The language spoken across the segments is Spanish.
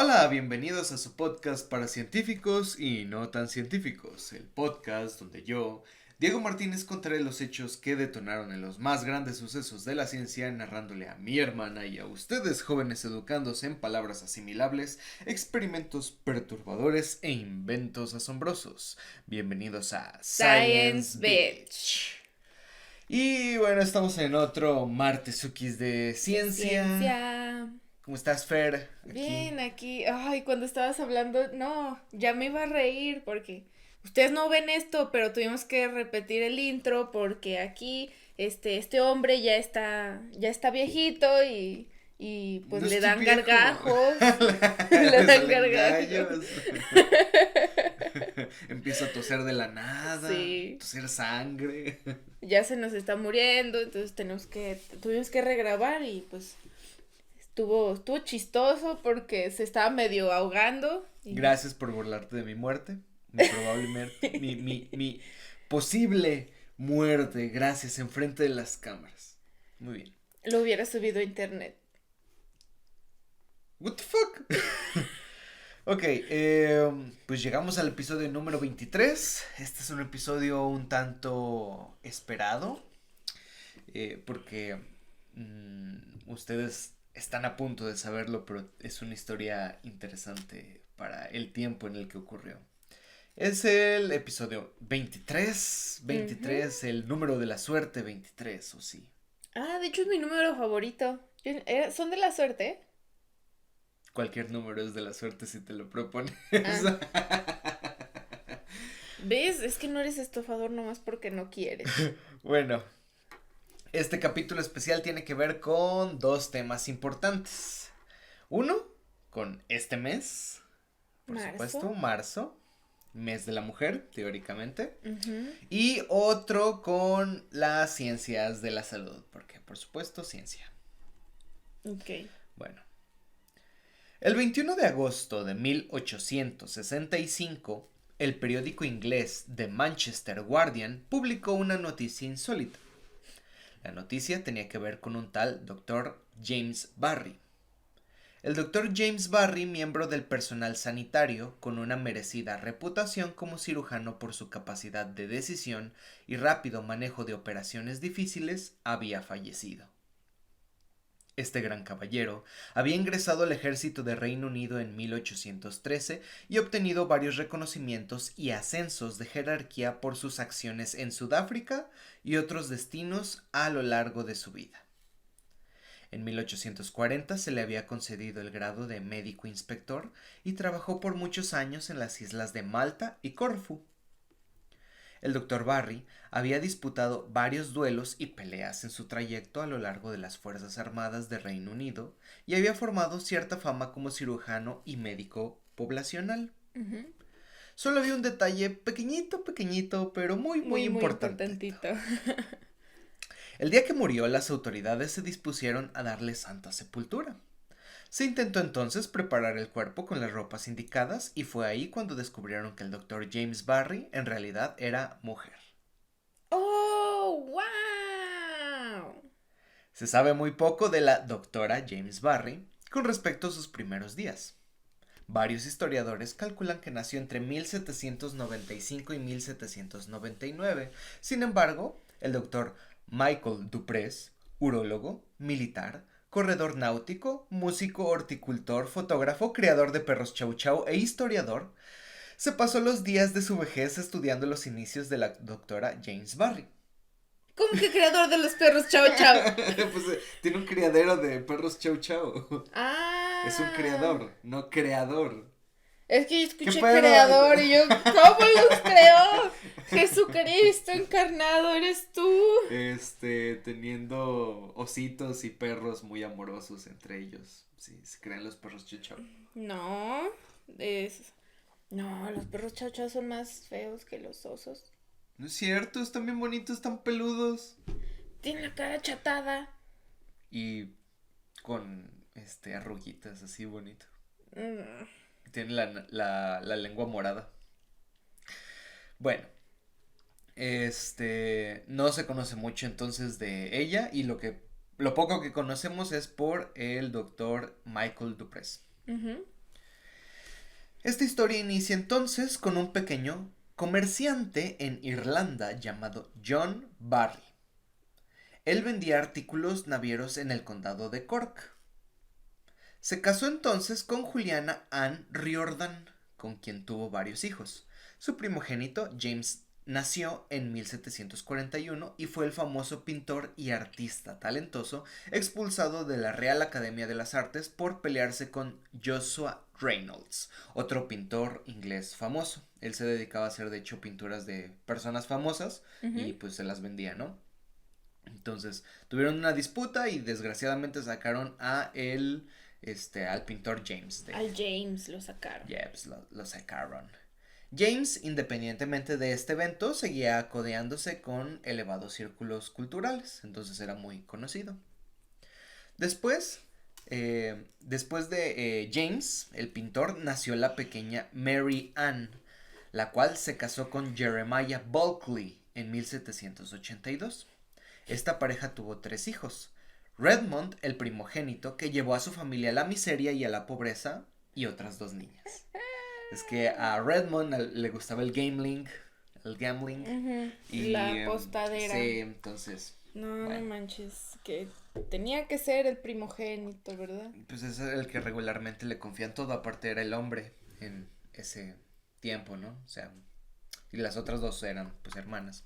Hola, bienvenidos a su podcast para científicos y no tan científicos, el podcast donde yo, Diego Martínez, contaré los hechos que detonaron en los más grandes sucesos de la ciencia, narrándole a mi hermana y a ustedes, jóvenes educándose en palabras asimilables, experimentos perturbadores e inventos asombrosos. Bienvenidos a Science Science Bitch. Bitch. Y bueno, estamos en otro martesukis de De ciencia. ciencia. ¿Cómo estás, Fer? Aquí. Bien, aquí. Ay, cuando estabas hablando, no, ya me iba a reír porque ustedes no ven esto, pero tuvimos que repetir el intro porque aquí este hombre ya está viejito y pues No le estoy dan viejo. gargajos. Le Le dan salen gargajos. gallos. Empiezo a toser de la nada, Sí, toser sangre. ya se nos está muriendo, entonces tuvimos que regrabar y pues estuvo chistoso porque se estaba medio ahogando. Gracias por burlarte de mi muerte. Mi posible muerte. Gracias, enfrente de las cámaras. Muy bien. Lo hubiera subido a internet. What the fuck? Ok, pues llegamos al episodio número 23. Este es un episodio un tanto esperado. Porque ustedes están a punto de saberlo, pero es una historia interesante para el tiempo en el que ocurrió. Es el episodio 23, Ujú. el número de la suerte 23, o sí. Ah, de hecho es mi número favorito. Son de la suerte. Cualquier número es de la suerte si te lo propones. Ah, ¿ves? Es que no eres estafador nomás porque no quieres. Bueno, este capítulo especial tiene que ver con dos temas importantes. Uno, con este mes, por supuesto, Marzo. marzo, mes de la mujer, teóricamente. Ujú. Y otro con las ciencias de la salud, porque por supuesto ciencia. Ok. Bueno, el 21 de agosto de 1865, el periódico inglés The Manchester Guardian publicó una noticia insólita. La noticia tenía que ver con un tal Dr. James Barry. El Dr. James Barry, miembro del personal sanitario, con una merecida reputación como cirujano por su capacidad de decisión y rápido manejo de operaciones difíciles, había fallecido. Este gran caballero había ingresado al ejército de Reino Unido en 1813 y obtenido varios reconocimientos y ascensos de jerarquía por sus acciones en Sudáfrica y otros destinos a lo largo de su vida. En 1840 se le había concedido el grado de médico inspector y trabajó por muchos años en las islas de Malta y Corfú. El Dr. Barry había disputado varios duelos y peleas en su trayecto a lo largo de las Fuerzas Armadas de Reino Unido y había formado cierta fama como cirujano y médico poblacional. Ujú. Solo había un detalle pequeñito, pequeñito, pero muy, muy Muy, muy importante. importantito. El día que murió, las autoridades se dispusieron a darle santa sepultura. Se intentó entonces preparar el cuerpo con las ropas indicadas y fue ahí cuando descubrieron que el Dr. James Barry en realidad era mujer. ¡Oh, wow! Se sabe muy poco de la doctora James Barry con respecto a sus primeros días. Varios historiadores calculan que nació entre 1795 y 1799. Sin embargo, el doctor Michael Duprés, urólogo, militar, corredor náutico, músico, horticultor, fotógrafo, creador de perros chau chau e historiador, se pasó los días de su vejez estudiando los inicios de la doctora James Barry. ¿Cómo que creador de los perros? Chao, chao. Pues tiene un criadero de perros chau chau. Es un Ah. criador, no creador. Es que yo ¿Qué escuché pedo? creador y yo, ¿cómo los creó? Jesucristo encarnado, eres tú. Teniendo ositos y perros muy amorosos entre ellos. Sí, se crean los perros chau chau. No, es... No, los perros chachas son más feos que los osos. No es cierto, están bien bonitos, están peludos. Tienen la cara chatada. Y con, arruguitas así bonito. Mm. Tienen la lengua morada. Bueno, no se conoce mucho entonces de ella y lo poco que conocemos es por el doctor Michael Duprés. Ujú. Esta historia inicia entonces con un pequeño comerciante en Irlanda llamado John Barry. Él vendía artículos navieros en el condado de Cork. Se casó entonces con Juliana Ann Riordan, con quien tuvo varios hijos. Su primogénito, James, nació en 1741 y fue el famoso pintor y artista talentoso expulsado de la Real Academia de las Artes por pelearse con Joshua Reynolds, otro pintor inglés famoso. Él se dedicaba a hacer de hecho pinturas de personas famosas y pues se las vendía, ¿no? Entonces tuvieron una disputa y desgraciadamente sacaron al pintor James. Al James lo sacaron. Yeah, pues lo sacaron. James, independientemente de este evento, seguía codeándose con elevados círculos culturales, entonces era muy conocido. Después de James, el pintor, nació la pequeña Mary Ann, la cual se casó con Jeremiah Bulkley en 1782. Esta pareja tuvo 3 hijos. Redmond, el primogénito, que llevó a su familia a la miseria y a la pobreza, y otras 2 niñas. Es que a Redmond le gustaba el gambling. Y la apostadera. Sí, entonces. No, bueno. No manches, que tenía que ser el primogénito, ¿verdad? Pues es el que regularmente le confían todo, aparte era el hombre en ese tiempo, ¿no? O sea, y las otras 2 eran pues hermanas.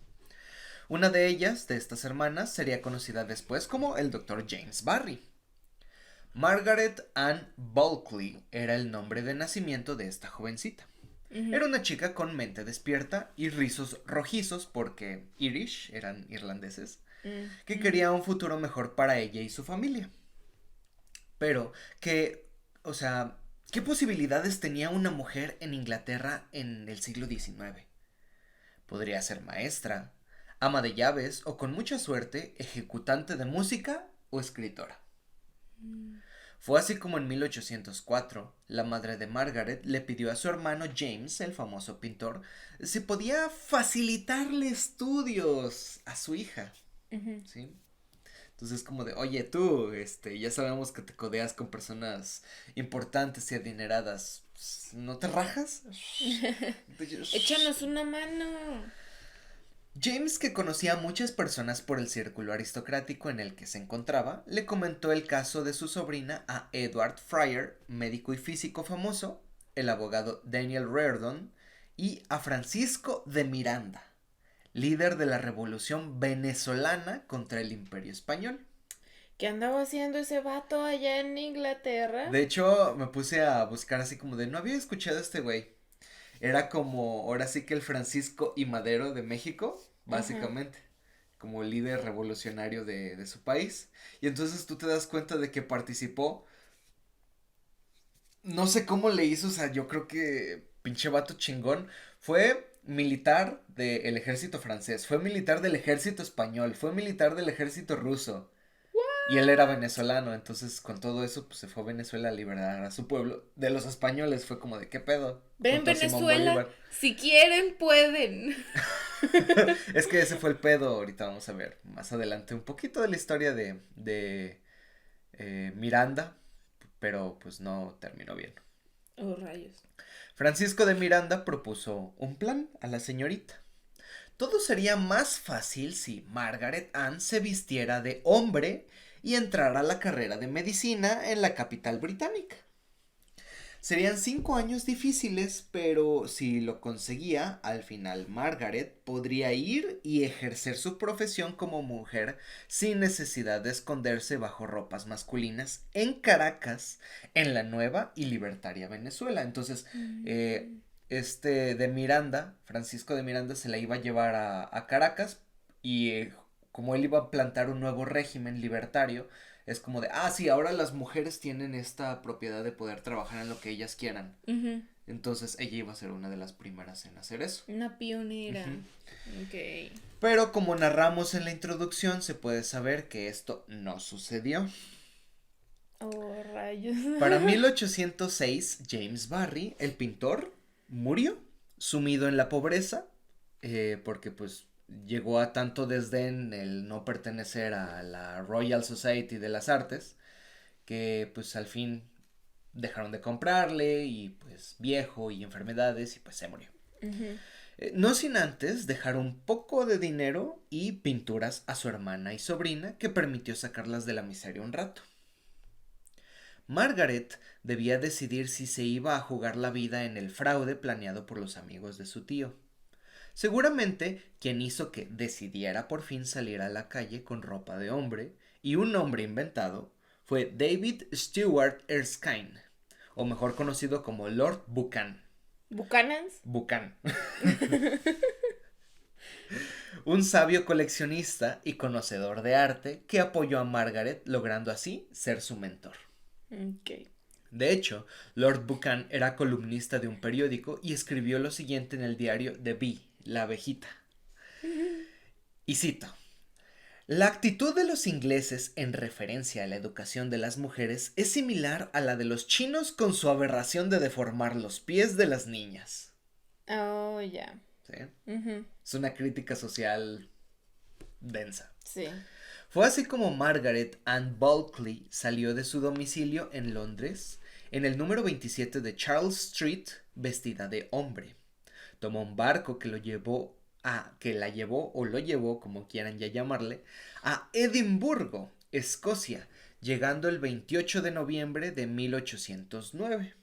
Una de ellas, de estas hermanas, sería conocida después como el Dr. James Barry. Margaret Ann Bulkley era el nombre de nacimiento de esta jovencita. Era una chica con mente despierta y rizos rojizos porque Irish, eran irlandeses, que quería un futuro mejor para ella y su familia. Pero ¿qué posibilidades tenía una mujer en Inglaterra en el siglo XIX? Podría ser maestra, ama de llaves o, con mucha suerte, ejecutante de música o escritora. Fue así como en 1804, la madre de Margaret le pidió a su hermano James, el famoso pintor, si podía facilitarle estudios a su hija. ¿Sí? Entonces como de, oye tú, ya sabemos que te codeas con personas importantes y adineradas, ¿no te rajas? Échanos una mano. James, que conocía a muchas personas por el círculo aristocrático en el que se encontraba, le comentó el caso de su sobrina a Edward Fryer, médico y físico famoso, el abogado Daniel Reardon, y a Francisco de Miranda, líder de la revolución venezolana contra el Imperio Español. ¿Qué andaba haciendo ese vato allá en Inglaterra? De hecho, me puse a buscar así como de, no había escuchado a este güey. Era como, ahora sí que el Francisco I. Madero de México, básicamente, como líder revolucionario de su país. Y entonces tú te das cuenta de que participó, no sé cómo le hizo, o sea, yo creo que pinche vato chingón. Fue militar del ejército francés, fue militar del ejército español, fue militar del ejército ruso. Y él era venezolano, entonces con todo eso pues se fue a Venezuela a liberar a su pueblo de los españoles. Fue como de, ¿qué pedo? Ven, Venezuela, si quieren pueden. Es que ese fue el pedo. Ahorita vamos a ver más adelante un poquito de la historia de Miranda, pero pues no terminó bien. Oh, rayos. Francisco de Miranda propuso un plan a la señorita. Todo sería más fácil si Margaret Ann se vistiera de hombre y entrara a la carrera de medicina en la capital británica. Serían 5 años difíciles, pero si lo conseguía, al final Margaret podría ir y ejercer su profesión como mujer sin necesidad de esconderse bajo ropas masculinas en Caracas, en la nueva y libertaria Venezuela. Entonces, de Miranda, Francisco de Miranda, se la iba a llevar a Caracas y como él iba a plantar un nuevo régimen libertario, es como de, sí, ahora las mujeres tienen esta propiedad de poder trabajar en lo que ellas quieran. Entonces ella iba a ser una de las primeras en hacer eso. Una pionera. Ok. Pero como narramos en la introducción, se puede saber que esto no sucedió. Oh, rayos. Para 1806, James Barry, el pintor, murió sumido en la pobreza, porque pues llegó a tanto desdén el no pertenecer a la Royal Society de las Artes, que pues al fin dejaron de comprarle y pues viejo y enfermedades y pues se murió. Ujú. No sin antes dejar un poco de dinero y pinturas a su hermana y sobrina que permitió sacarlas de la miseria un rato. Margaret debía decidir si se iba a jugar la vida en el fraude planeado por los amigos de su tío. Seguramente quien hizo que decidiera por fin salir a la calle con ropa de hombre y un nombre inventado fue David Stewart Erskine, o mejor conocido como Lord Buchan. ¿Buchanans? Buchan. Un sabio coleccionista y conocedor de arte que apoyó a Margaret, logrando así ser su mentor. Ok. De hecho, Lord Buchan era columnista de un periódico y escribió lo siguiente en el diario The Bee, la abejita. Y cito: la actitud de los ingleses en referencia a la educación de las mujeres es similar a la de los chinos con su aberración de deformar los pies de las niñas. Oh, ya. ¿Sí? Ujú. Es una crítica social densa. Sí. Fue así como Margaret Ann Bulkley salió de su domicilio en Londres, en el número 27 de Charles Street, vestida de hombre. Tomó un barco que la llevó o lo llevó, como quieran ya llamarle, a Edimburgo, Escocia, llegando el 28 de noviembre de 1809.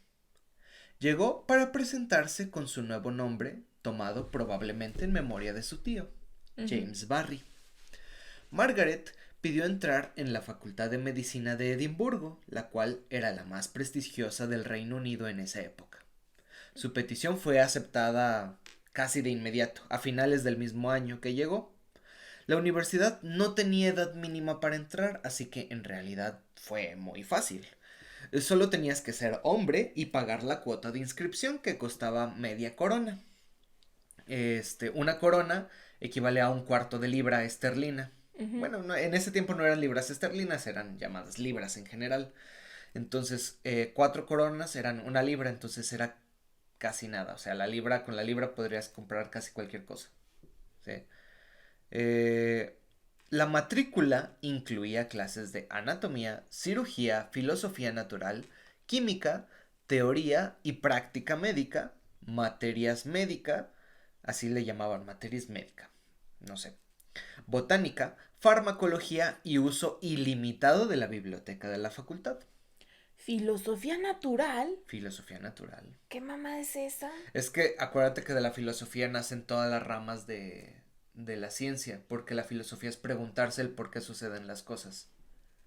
Llegó para presentarse con su nuevo nombre, tomado probablemente en memoria de su tío, James Barry. Margaret pidió entrar en la Facultad de Medicina de Edimburgo, la cual era la más prestigiosa del Reino Unido en esa época. Su petición fue aceptada casi de inmediato, a finales del mismo año que llegó. La universidad no tenía edad mínima para entrar, así que en realidad fue muy fácil. Solo tenías que ser hombre y pagar la cuota de inscripción que costaba media corona. Una corona equivale a un cuarto de libra esterlina. Bueno, en ese tiempo no eran libras esterlinas, eran llamadas libras en general. Entonces, 4 coronas eran una libra, entonces era casi nada. O sea, con la libra podrías comprar casi cualquier cosa. ¿Sí? La matrícula incluía clases de anatomía, cirugía, filosofía natural, química, teoría y práctica médica, materias médica, así le llamaban, materias médica, no sé, botánica, farmacología y uso ilimitado de la biblioteca de la facultad. ¿Filosofía natural? Filosofía natural. ¿Qué mamá es esa? Es que acuérdate que de la filosofía nacen todas las ramas de la ciencia, porque la filosofía es preguntarse el por qué suceden las cosas.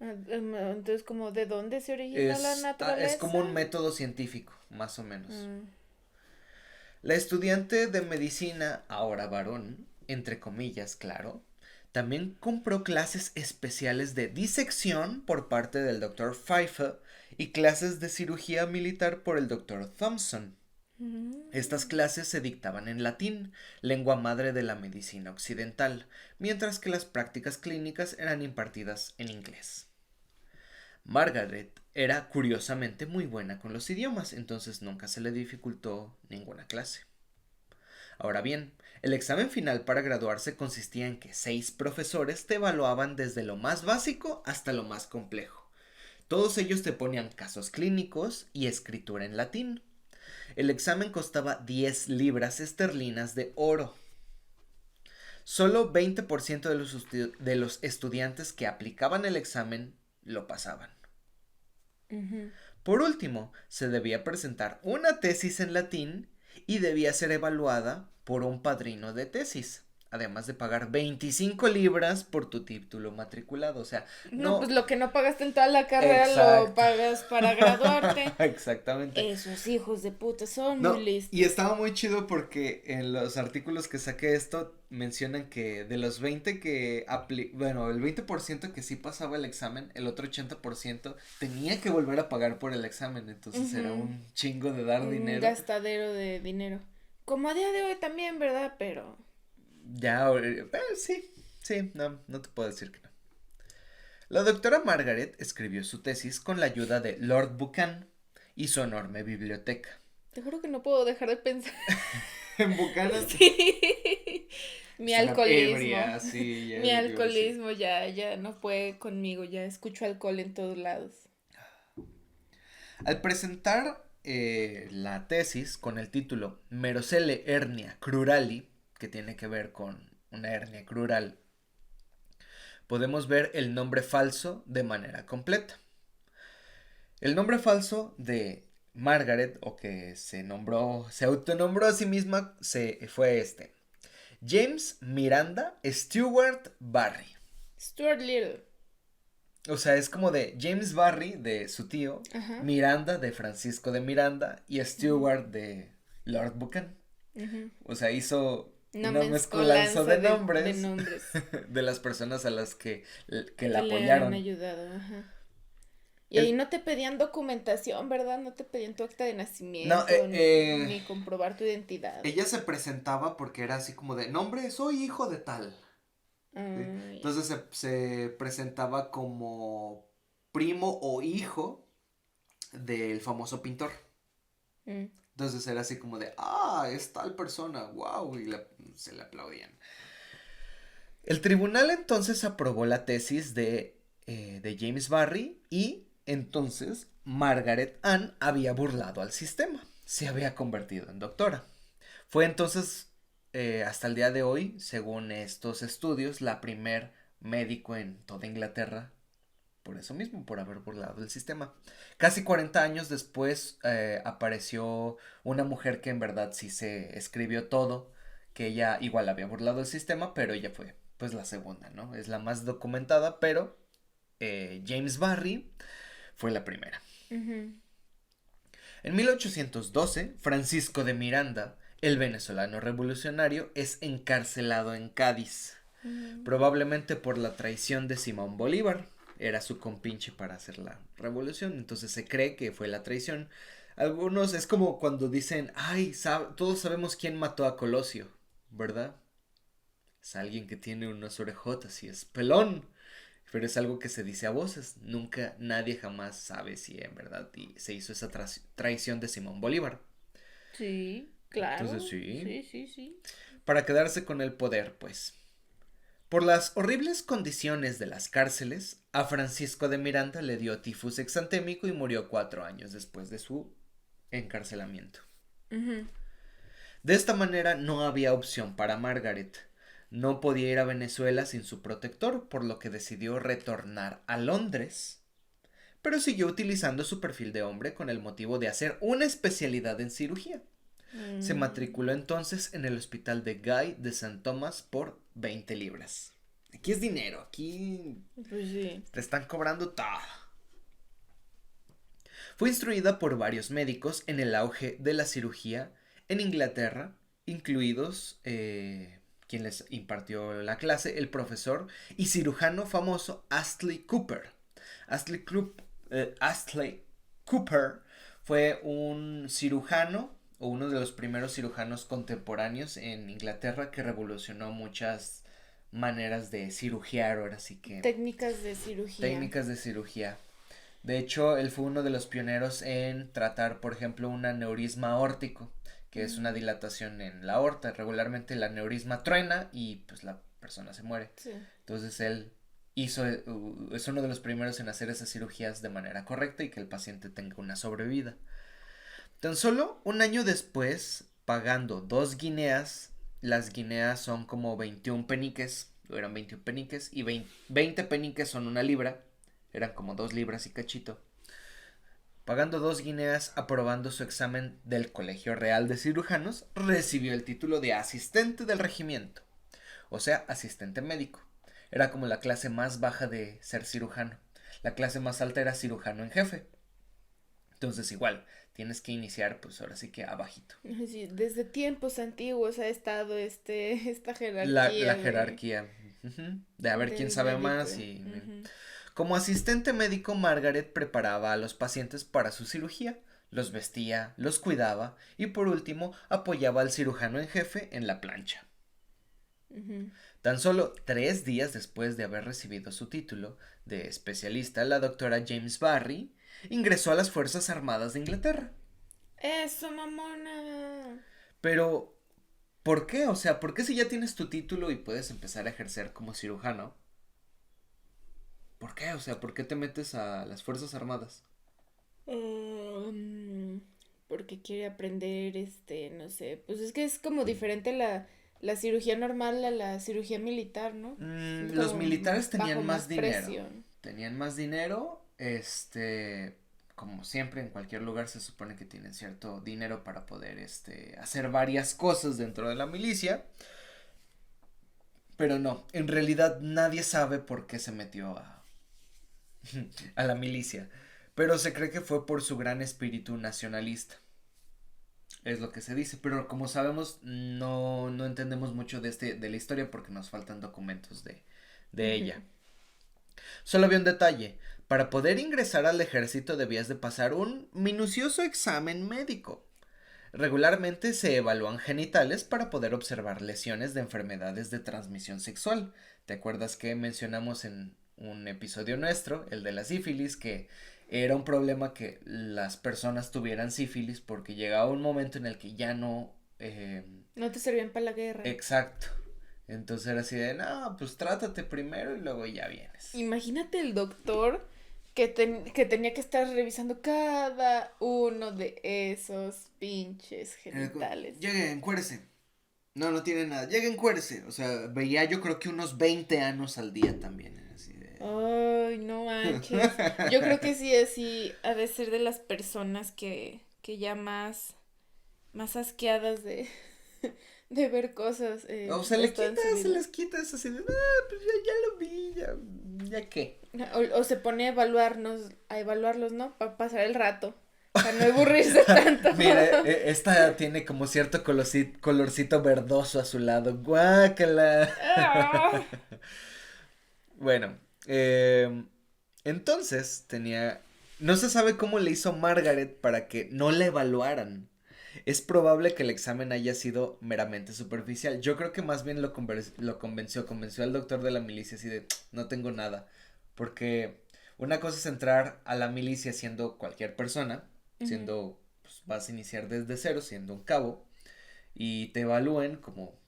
Entonces, como, ¿de dónde se origina la Es como un naturaleza? método científico, más o menos. Mm. La estudiante de medicina, ahora varón, entre comillas, claro, también compró clases especiales de disección por parte del Dr. Pfeiffer y clases de cirugía militar por el Dr. Thompson. Estas clases se dictaban en latín, lengua madre de la medicina occidental, mientras que las prácticas clínicas eran impartidas en inglés. Margaret era curiosamente muy buena con los idiomas, entonces nunca se le dificultó ninguna clase. Ahora bien, el examen final para graduarse consistía en que 6 profesores te evaluaban desde lo más básico hasta lo más complejo. Todos ellos te ponían casos clínicos y escritura en latín. El examen costaba 10 libras esterlinas de oro. Solo 20% de los estudiantes que aplicaban el examen lo pasaban. Por último, se debía presentar una tesis en latín y debía ser evaluada por un padrino de tesis, además de pagar 25 libras por tu título matriculado. O sea, No, no. pues lo que no pagaste en toda la carrera Exacto. lo pagas para graduarte. Exactamente. Esos hijos de puta son No, muy listos. y estaba muy chido porque en los artículos que saqué esto mencionan que de los 20 bueno, el 20% que sí pasaba el examen, el otro 80% tenía que volver a pagar por el examen, entonces era un chingo de dar Un dinero. gastadero de dinero. Como a día de hoy también, ¿verdad? Pero... Ya, sí, no te puedo decir que no. La doctora Margaret escribió su tesis con la ayuda de Lord Buchan y su enorme biblioteca. Te juro que no puedo dejar de pensar. En Buchanan. Sí. Mi Es una alcoholismo. ebria, sí, ya Mi es lo que iba a decir. alcoholismo ya no puede conmigo. Ya escucho alcohol en todos lados. Al presentar la tesis con el título Merocele hernia crurali, que tiene que ver con una hernia crural, podemos ver el nombre falso de manera completa. El nombre falso de Margaret, o que se autonombró a sí misma, fue este: James Miranda Stewart Barry. Stuart Little. O sea, es como de James Barry, de su tío, Ajá. Miranda, de Francisco de Miranda, y Stewart, de Lord Buchan. Ujú. O sea, hizo Una una mezcolanza de de nombres nombres de las personas a las que que la le han apoyaron. ayudado. Ajá. Y ahí El, no te pedían documentación, ¿verdad? No te pedían tu acta de no, nacimiento, ni comprobar tu identidad. ella se presentaba porque era así como de nombre, soy hijo de tal. ¿Sí? Ay. Entonces se presentaba como primo o hijo del famoso pintor. Mm. Entonces era así como de, es tal persona, wow, y se le aplaudían. El tribunal entonces aprobó la tesis de James Barry y entonces Margaret Ann había burlado al sistema, se había convertido en doctora. Fue entonces, hasta el día de hoy, según estos estudios, la primer médico en toda Inglaterra por eso mismo, por haber burlado el sistema. Casi 40 años después apareció una mujer que en verdad sí se escribió todo, que ella igual había burlado el sistema, pero ella fue pues la segunda, ¿no? Es la más documentada, pero James Barry fue la primera. Ujú. En 1812, Francisco de Miranda, el venezolano revolucionario, es encarcelado en Cádiz, Mm. probablemente por la traición de Simón Bolívar. Era su compinche para hacer la revolución, entonces se cree que fue la traición. Algunos es como cuando dicen, todos sabemos quién mató a Colosio, ¿verdad? Es alguien que tiene unas orejotas y es pelón, pero es algo que se dice a voces. Nunca, nadie jamás sabe si en verdad se hizo esa traición de Simón Bolívar. Sí, Entonces claro. sí, Sí, sí, sí. para quedarse con el poder, pues. Por las horribles condiciones de las cárceles, a Francisco de Miranda le dio tifus exantémico y murió 4 años después de su encarcelamiento. Ujú. De esta manera no había opción para Margaret. No podía ir a Venezuela sin su protector, por lo que decidió retornar a Londres, pero siguió utilizando su perfil de hombre con el motivo de hacer una especialidad en cirugía. Se Mm. matriculó entonces en el hospital de Guy de St. Thomas por 20 libras. Aquí es dinero, aquí Pues sí. te están cobrando todo. Fue instruida por varios médicos en el auge de la cirugía en Inglaterra, incluidos quien les impartió la clase, el profesor y cirujano famoso Astley Cooper. Astley Cooper fue un cirujano o uno de los primeros cirujanos contemporáneos en Inglaterra que revolucionó muchas maneras de cirugiar, ahora sí que Técnicas de cirugía. técnicas de cirugía. De hecho, él fue uno de los pioneros en tratar, por ejemplo, un aneurisma aórtico, que es una Mm. dilatación en la aorta. Regularmente el aneurisma truena y pues la persona se muere. Sí. Entonces él es uno de los primeros en hacer esas cirugías de manera correcta y que el paciente tenga una sobrevida. Tan solo un año después, pagando 2 guineas, las guineas son como 21 peniques, eran 21 peniques, y 20 peniques son una libra, eran como 2 libras y cachito. Pagando 2 guineas, aprobando su examen del Colegio Real de Cirujanos, recibió el título de asistente del regimiento, o sea, asistente médico. Era como la clase más baja de ser cirujano. La clase más alta era cirujano en jefe. Entonces igual, tienes que iniciar pues ahora sí que abajito. Sí, desde tiempos antiguos ha estado esta La jerarquía jerarquía, de a ver quién del sabe médico. más y... Ujú. Como asistente médico, Margaret preparaba a los pacientes para su cirugía, los vestía, los cuidaba y por último apoyaba al cirujano en jefe en la plancha. Ujú. Tan solo 3 días después de haber recibido su título de especialista, la doctora James Barry ingresó a las Fuerzas Armadas de Inglaterra. Eso, mamona. Pero, ¿por qué? O sea, ¿por qué si ya tienes tu título y puedes empezar a ejercer como cirujano? ¿Por qué? O sea, ¿por qué te metes a las Fuerzas Armadas? porque quiere aprender, no sé, pues es que es como diferente la cirugía normal a la cirugía militar, ¿no? Es Los como militares bajo tenían más más dinero. presión. Tenían más dinero, como siempre en cualquier lugar se supone que tienen cierto dinero para poder, hacer varias cosas dentro de la milicia. Pero no, en realidad nadie sabe por qué se metió a la milicia. Pero se cree que fue por su gran espíritu nacionalista. Es lo que se dice, pero como sabemos, no entendemos mucho de la historia porque nos faltan documentos de ella. Ujú. Solo había un detalle. Para poder ingresar al ejército debías de pasar un minucioso examen médico. Regularmente se evalúan genitales para poder observar lesiones de enfermedades de transmisión sexual. ¿Te acuerdas que mencionamos en un episodio nuestro, el de la sífilis, que era un problema que las personas tuvieran sífilis porque llegaba un momento en el que ya no... No te servían para la guerra. exacto. Entonces era así de, no, pues trátate primero y luego ya vienes. Imagínate el doctor que tenía que estar revisando cada uno de esos pinches genitales. Llegue, encuérese. No, no tiene nada. Llegue, encuérese. O sea, veía yo creo que unos 20 años al día también. Así de... Ay, no manches. Yo creo que sí ha de ser de las personas que ya más asqueadas de ver cosas O se le toda en quita, su se vida. les quita, es así de, ah, pues ya lo vi, ya qué. O se pone a evaluarlos, ¿no? Para pasar el rato, para no aburrirse tanto. Mira, esta tiene como cierto colorcito verdoso a su lado. Guácala. Ah. Bueno, entonces tenía... No se sabe cómo le hizo Margaret para que no la evaluaran. Es probable que el examen haya sido meramente superficial. Yo creo que más bien convenció al doctor de la milicia así de, no tengo nada. Porque una cosa es entrar a la milicia siendo cualquier persona, Ujú. siendo, pues, vas a iniciar desde cero, siendo un cabo, y te evalúen como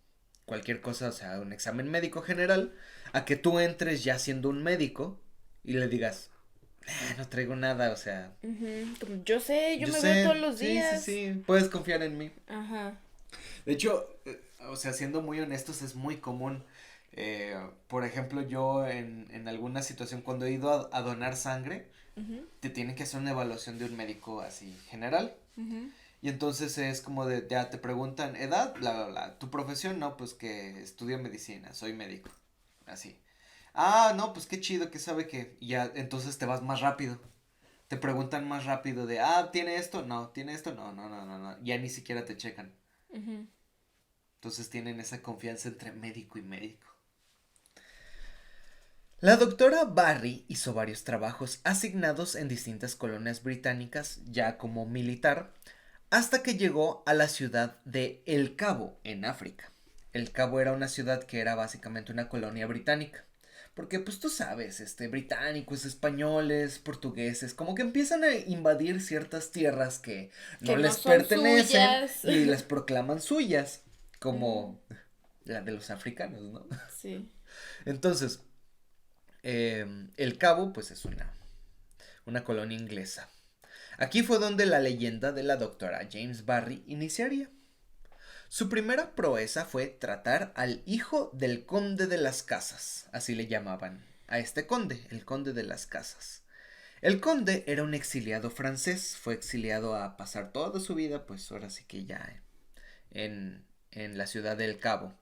cualquier cosa, o sea, un examen médico general, a que tú entres ya siendo un médico y le digas, no traigo nada, o sea, Como yo sé, yo yo me veo sé, todos los sí, sí, días. sí, puedes confiar en mí. Ajá. De hecho, o sea, siendo muy honestos, es muy común. Por ejemplo, yo en alguna situación, cuando he ido a donar sangre, Ujú, te tienen que hacer una evaluación de un médico así general. ujú. Y entonces es como de, ya te preguntan, edad, bla, bla, bla. Tu profesión, no, pues que estudio medicina, soy médico. Así. Ah, no, pues qué chido, que sabe que. Y ya, entonces te vas más rápido. Te preguntan más rápido de, ah, ¿tiene esto? No, ¿tiene esto? No, no, no, no, no. Ya ni siquiera te checan. Ujú. Entonces tienen esa confianza entre médico y médico. La doctora Barry hizo varios trabajos asignados en distintas colonias británicas, ya como militar, hasta que llegó a la ciudad de El Cabo, en África. El Cabo era una ciudad que era básicamente una colonia británica. Porque pues tú sabes, británicos, españoles, portugueses, como que empiezan a invadir ciertas tierras que no Que no les son pertenecen suyas. y las proclaman suyas, Ujú. como la de los africanos, ¿no? Sí. Entonces, El Cabo pues es una colonia inglesa. Aquí fue donde la leyenda de la doctora James Barry iniciaría. Su primera proeza fue tratar al hijo del conde de las casas, así le llamaban a este conde, el conde de las casas. El conde era un exiliado francés, fue exiliado a pasar toda su vida, pues ahora sí que ya en la ciudad del Cabo.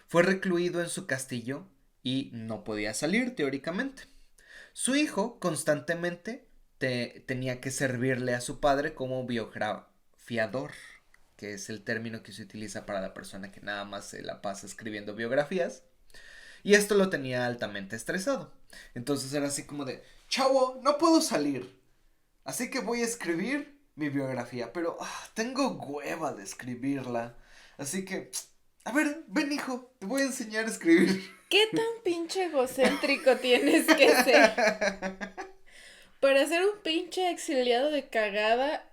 Fue recluido en su castillo y no podía salir teóricamente. Su hijo constantemente tenía que servirle a su padre como biografiador, que es el término que se utiliza para la persona que nada más se la pasa escribiendo biografías. Y esto lo tenía altamente estresado. Entonces era así como de, chavo, no puedo salir. Así que voy a escribir mi biografía, pero tengo hueva de escribirla. Así que, a ver, ven hijo, te voy a enseñar a escribir. ¿Qué tan pinche egocéntrico tienes que ser para ser un pinche exiliado de cagada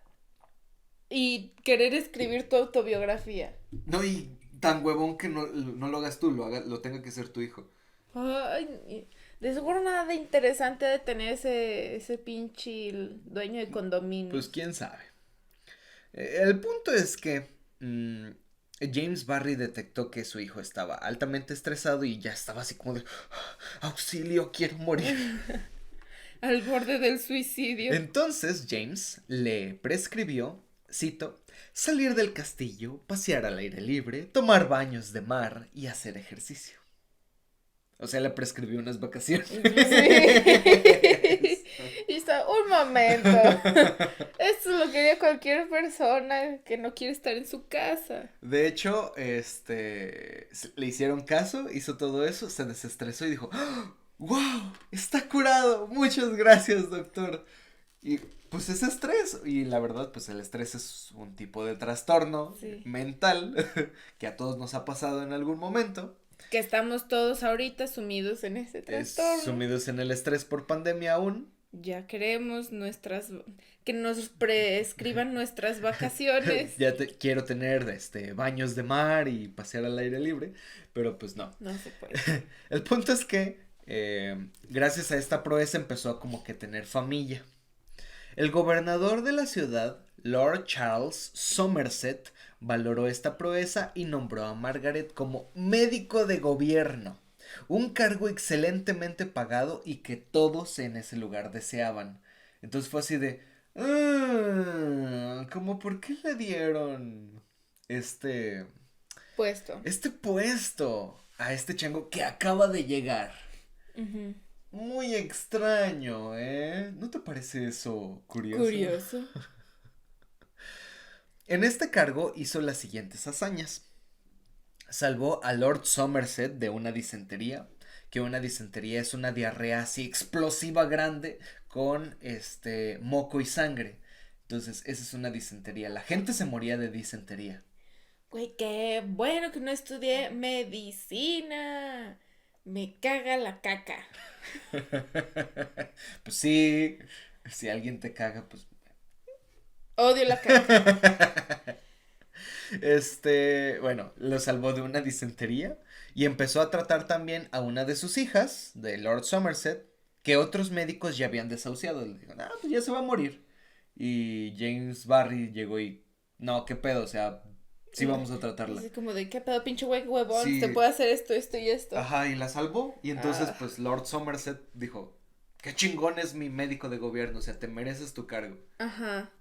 y querer escribir tu autobiografía? No, y tan huevón que no lo hagas tú, lo tenga que ser tu hijo. Ay, de seguro nada de interesante de tener ese pinche dueño de Pues condominio. quién sabe. El punto es que James Barry detectó que su hijo estaba altamente estresado y ya estaba así como de auxilio, quiero morir. Al borde del suicidio. Entonces James le prescribió, cito, salir del castillo, pasear al aire libre, tomar baños de mar y hacer ejercicio. O sea, le prescribió unas vacaciones. Sí. Y está, un momento. Esto lo quería cualquier persona que no quiere estar en su casa. De hecho, le hicieron caso, hizo todo eso, se desestresó y dijo, ¡wow! Está curado, muchas gracias, doctor. Y pues es estrés, y la verdad, pues el estrés es un tipo de trastorno mental que a todos nos ha pasado en algún momento. Que estamos todos ahorita sumidos en ese trastorno. Sumidos en el estrés por pandemia aún. Ya queremos que nos prescriban nuestras vacaciones. Ya quiero tener baños de mar y pasear al aire libre, pero pues no. No se puede. El punto es que gracias a esta proeza empezó a como que tener familia. El gobernador de la ciudad, Lord Charles Somerset, valoró esta proeza y nombró a Margaret como médico de gobierno, un cargo excelentemente pagado y que todos en ese lugar deseaban. Entonces fue así de, ¿cómo por qué le dieron este puesto a este chango que acaba de llegar? Uh-huh. Muy extraño, ¿eh? ¿No te parece eso curioso? Curioso. En este cargo hizo las siguientes hazañas. Salvó a Lord Somerset de una disentería, que una disentería es una diarrea así explosiva grande con moco y sangre. Entonces, esa es una disentería. La gente se moría de disentería. Güey, qué bueno que no estudié medicina. Me caga la caca. Pues sí, si alguien te caga, pues odio la caca. Bueno, lo salvó de una disentería y empezó a tratar también a una de sus hijas, de Lord Somerset, que otros médicos ya habían desahuciado. Le dijeron, pues ya se va a morir. Y James Barry llegó y, no, qué pedo, o sea, sí vamos a tratarla. Así como de, qué pedo, pinche güey, huevón, sí. te puede hacer esto, esto y esto. Ajá, y la salvó. Y entonces, pues, Lord Somerset dijo, qué chingón es mi médico de gobierno, o sea, te mereces tu cargo. Ajá.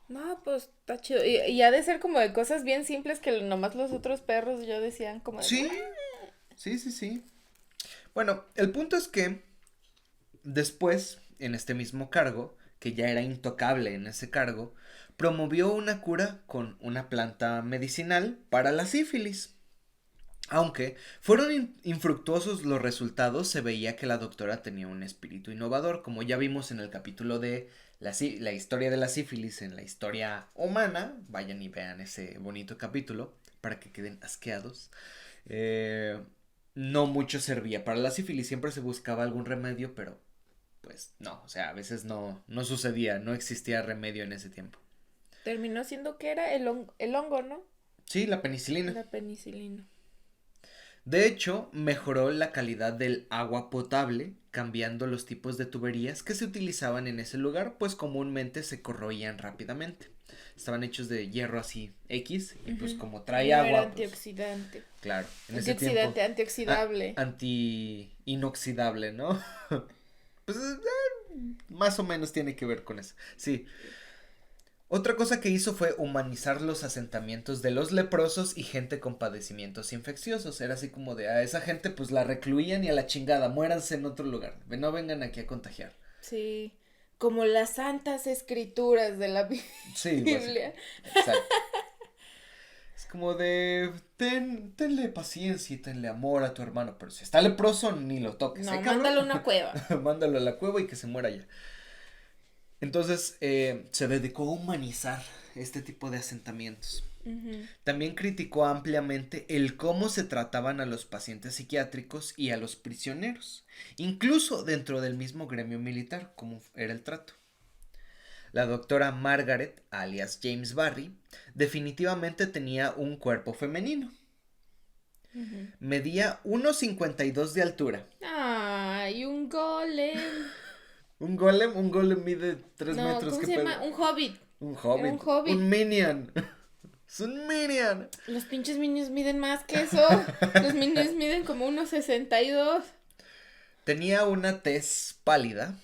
No, pues está chido. Y ha de ser como de cosas bien simples que nomás los otros perros yo decían como de... Sí, sí. Bueno, el punto es que después, en este mismo cargo, que ya era intocable en ese cargo, promovió una cura con una planta medicinal para la sífilis. Aunque fueron infructuosos los resultados, se veía que la doctora tenía un espíritu innovador, como ya vimos en el capítulo de la historia de la sífilis en la historia humana. Vayan y vean ese bonito capítulo para que queden asqueados. No mucho servía para la sífilis, siempre se buscaba algún remedio, pero pues no, o sea, a veces no sucedía, no existía remedio en ese tiempo. Terminó siendo que era el hongo, ¿no? Sí, la penicilina. La penicilina. De hecho, mejoró la calidad del agua potable, cambiando los tipos de tuberías que se utilizaban en ese lugar, pues comúnmente se corroían rápidamente. Estaban hechos de hierro así X, y pues como trae agua. Era pues, antioxidante. Claro, en Antioxidante, ese tiempo. antioxidable. Anti-inoxidable, ¿no? Pues más o menos tiene que ver con eso. Sí. Otra cosa que hizo fue humanizar los asentamientos de los leprosos y gente con padecimientos infecciosos. Era así como de a esa gente pues la recluían y a la chingada, muéranse en otro lugar. No vengan aquí a contagiar. Sí, como las santas escrituras de la Biblia. Exacto. Es como de tenle paciencia y tenle amor a tu hermano, pero si está leproso ni lo toques. No, mándalo a una cueva. Mándalo a la cueva y que se muera ya. Entonces se dedicó a humanizar este tipo de asentamientos. Uh-huh. También criticó ampliamente el cómo se trataban a los pacientes psiquiátricos y a los prisioneros, incluso dentro del mismo gremio militar, cómo era el trato. La doctora Margaret, alias James Barry, definitivamente tenía un cuerpo femenino. Uh-huh. Medía 1,52 de altura. ¡Ay, un golem! Un golem mide 3 metros. ¿Cómo se llama? Un hobbit. Un Era un hobbit. hobbit. Un minion. Es un minion. Los pinches minions miden más que eso. Los minions miden como unos 62. Tenía una tez pálida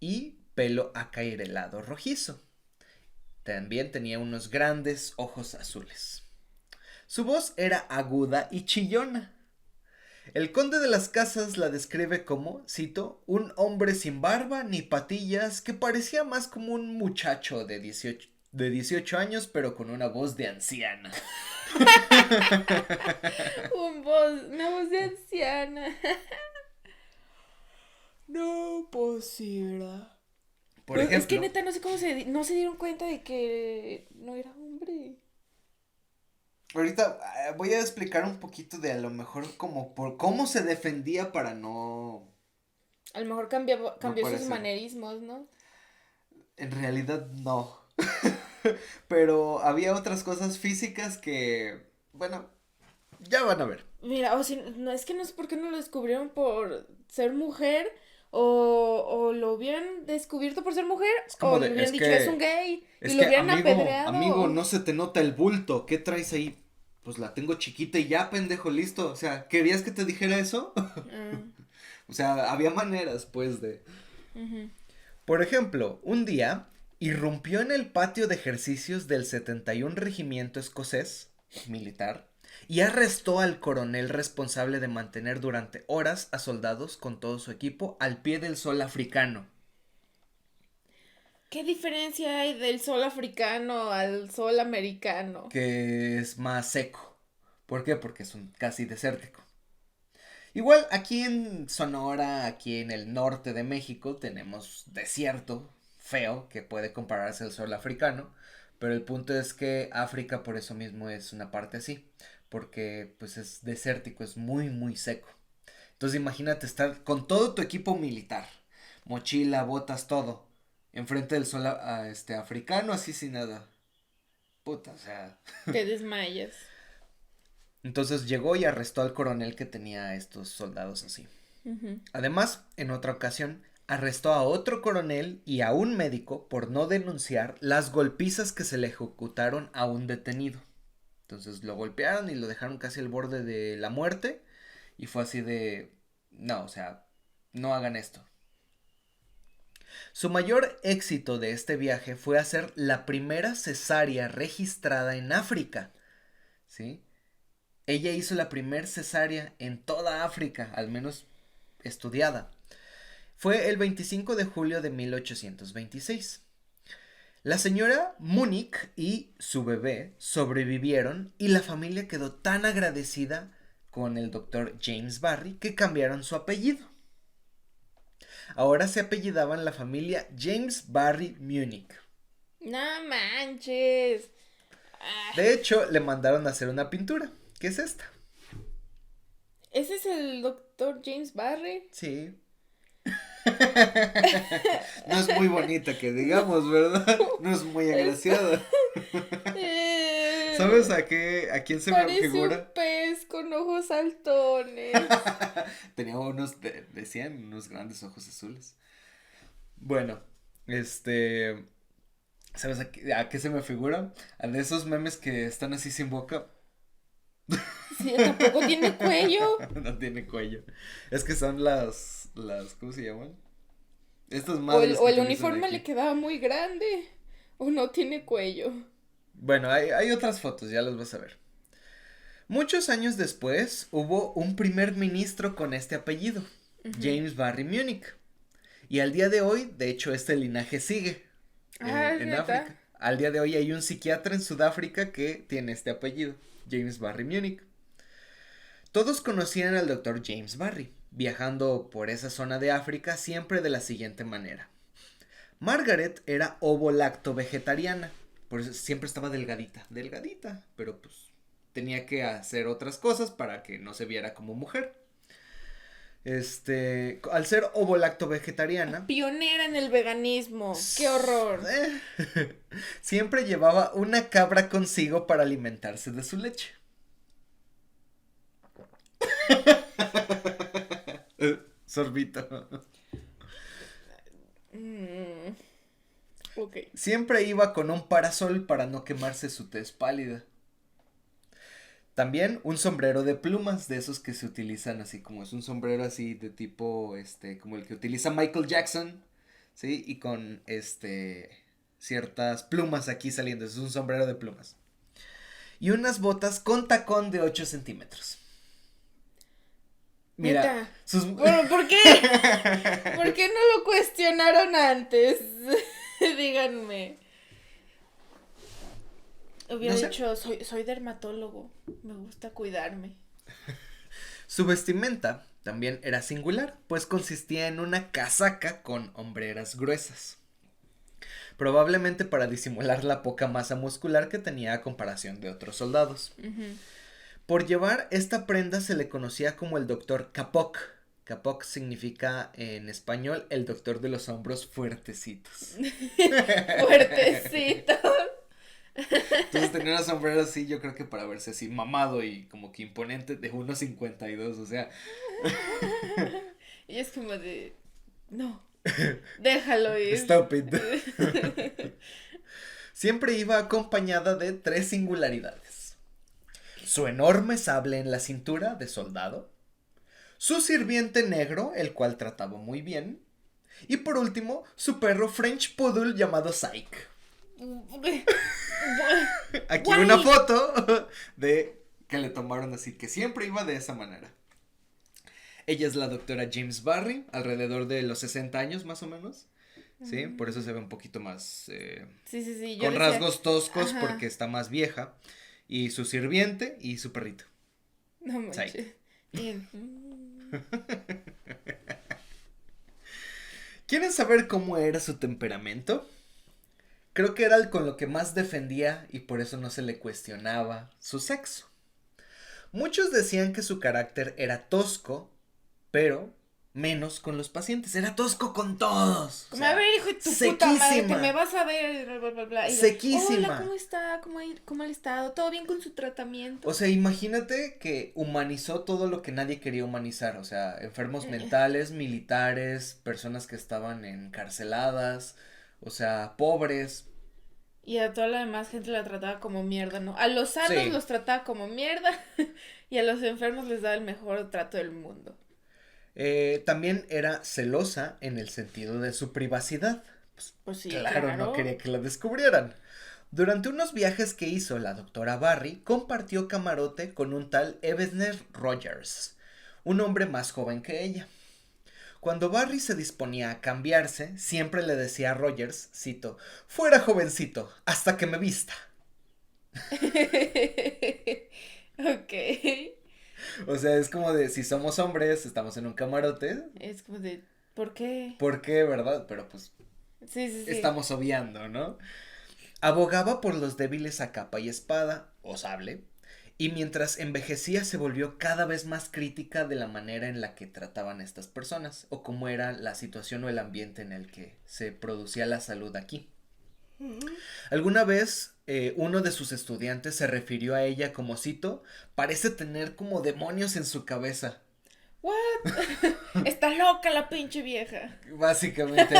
y pelo acairelado rojizo. También tenía unos grandes ojos azules. Su voz era aguda y chillona. El conde de las casas la describe como, cito, un hombre sin barba ni patillas que parecía más como un muchacho de 18 años pero con una voz de anciana. Una voz de anciana. No, pues sí, ¿verdad? Por Pues, ejemplo, es que neta no sé cómo no se dieron cuenta de que no era hombre. ahorita voy a explicar un poquito de a lo mejor como por cómo se defendía para no A lo mejor no cambió sus parecer. manerismos, ¿no? En realidad no. Pero había otras cosas físicas que, bueno, ya van a ver. Mira, o si no es que no sé por qué no lo descubrieron por ser mujer o lo hubieran descubierto por ser mujer Es o como le de, hubieran dicho es un gay es y lo que hubieran amigo, apedreado. no se te nota el bulto. ¿Qué traes ahí? Pues la tengo chiquita y ya, pendejo, listo. O sea, ¿querías que te dijera eso? Ah, O sea, había maneras, pues, de... ujú. Por ejemplo, un día irrumpió en el patio de ejercicios del 71 Regimiento Escocés militar y arrestó al coronel responsable de mantener durante horas a soldados con todo su equipo al pie del sol africano. ¿Qué diferencia hay del sol africano al sol americano? Que es más seco. ¿Por qué? Porque es un casi desértico. Igual aquí en Sonora, aquí en el norte de México, tenemos desierto feo que puede compararse al sol africano, pero el punto es que África por eso mismo es una parte así, porque pues es desértico, es muy muy seco. Entonces imagínate estar con todo tu equipo militar, mochila, botas, todo, enfrente del sol africano así sin nada. Puta, o sea, Te desmayas. entonces llegó y arrestó al coronel que tenía a estos soldados así. Ujú. Además, en otra ocasión, arrestó a otro coronel y a un médico por no denunciar las golpizas que se le ejecutaron a un detenido. Entonces lo golpearon y lo dejaron casi al borde de la muerte y fue así de... No, o sea, no hagan esto. Su mayor éxito de este viaje fue hacer la primera cesárea registrada en África, ¿sí? Ella hizo la primer cesárea en toda África, al menos estudiada. Fue el 25 de julio de 1826. La señora Munich y su bebé sobrevivieron y la familia quedó tan agradecida con el doctor James Barry que cambiaron su apellido. Ahora se apellidaban la familia James Barry Munich. No manches. Ah, De hecho, le mandaron a hacer una pintura, que es esta. ¿ese es el doctor James Barry? Sí. No es muy bonita que digamos, ¿verdad? No es muy agraciada. ¿Sabes a quién se me Parece un figura? pez con ojos saltones. Tenía decían, unos grandes ojos azules. Bueno, ¿sabes a qué se me figura? A de esos memes que están así sin boca. Sí, tampoco tiene cuello. No tiene cuello. Es que son ¿cómo se llaman? Estas O madres que el utilizan uniforme aquí. le quedaba muy grande. O no tiene cuello. Bueno, hay otras fotos, ya las vas a ver. Muchos años después hubo un primer ministro con este apellido, James Barry Munich. Y al día de hoy, de hecho, este linaje sigue Ah, ¿es en neta? África. Al día de hoy hay un psiquiatra en Sudáfrica que tiene este apellido, James Barry Munich. Todos conocían al doctor James Barry, viajando por esa zona de África siempre de la siguiente manera. Margaret era ovo-lacto vegetariana, por eso siempre estaba delgadita, pero pues tenía que hacer otras cosas para que no se viera como mujer. Al ser ovo-lacto vegetariana, Pionera en el veganismo. ¡Qué horror! siempre llevaba una cabra consigo para alimentarse de su leche. Sorbito. Mm, Ok. Siempre iba con un parasol para no quemarse su tez pálida. También un sombrero de plumas, de esos que se utilizan así como es un sombrero así de tipo, como el que utiliza Michael Jackson, ¿sí? Y con, ciertas plumas aquí saliendo, es un sombrero de plumas. Y unas botas con tacón de 8 centímetros. Mira, Neta. ¿Por qué? ¿Por qué no lo cuestionaron antes? Díganme. Hubiera No sé. dicho, soy dermatólogo, me gusta cuidarme. Su vestimenta también era singular, pues consistía en una casaca con hombreras gruesas. Probablemente para disimular la poca masa muscular que tenía a comparación de otros soldados. Ujú. Por llevar esta prenda se le conocía como el doctor Kapok. Kapok significa en español el doctor de los hombros fuertecitos. Fuertecito. Entonces tenía una sombrera así, yo creo que para verse así mamado y como que imponente de 1,52, o sea. Y es como de, no, déjalo ir. Stop it. Siempre iba acompañada de 3 singularidades. Su enorme sable en la cintura de soldado, su sirviente negro, el cual trataba muy bien, y por último, su perro French Poodle llamado Psyche. Aquí Guay. una foto de que le tomaron así, que siempre iba de esa manera. Ella es la doctora James Barry, alrededor de los 60 años más o menos. Sí, por eso se ve un poquito más Sí, con rasgos toscos, ajá. porque está más vieja. Y su sirviente y su perrito. No manches. Psyche. Bien. ¿Quieren saber cómo era su temperamento? Creo que era con lo que más defendía y por eso no se le cuestionaba su sexo. Muchos decían que su carácter era tosco, pero menos con los pacientes. Era tosco con todos. Como, a ver, hijo de tu puta madre, que me vas a ver, bla, bla, bla. Y Sequísima. hola, ¿cómo está? ¿Cómo ha estado? ¿Todo bien con su tratamiento? O sea, imagínate que humanizó todo lo que nadie quería humanizar. O sea, enfermos mentales, militares, personas que estaban encarceladas, o sea, pobres. Y a toda la demás gente la trataba como mierda, ¿no? A los sanos Sí. los trataba como mierda y a los enfermos les daba el mejor trato del mundo. También era celosa en el sentido de su privacidad. Pues sí, Claro, no quería que la descubrieran. Durante unos viajes que hizo la doctora Barry, compartió camarote con un tal Ebenezer Rogers, un hombre más joven que ella. Cuando Barry se disponía a cambiarse, siempre le decía a Rogers, cito, fuera jovencito, hasta que me vista. Ok. O sea, es como de, si somos hombres, estamos en un camarote. Es como de, ¿por qué? ¿Por qué, verdad? Pero pues Sí. estamos obviando, ¿no? Abogaba por los débiles a capa y espada, o sable, y mientras envejecía se volvió cada vez más crítica de la manera en la que trataban a estas personas, o cómo era la situación o el ambiente en el que se producía la salud aquí. Alguna vez uno de sus estudiantes se refirió a ella como, cito, parece tener como demonios en su cabeza. ¿What? Está loca la pinche vieja. Básicamente,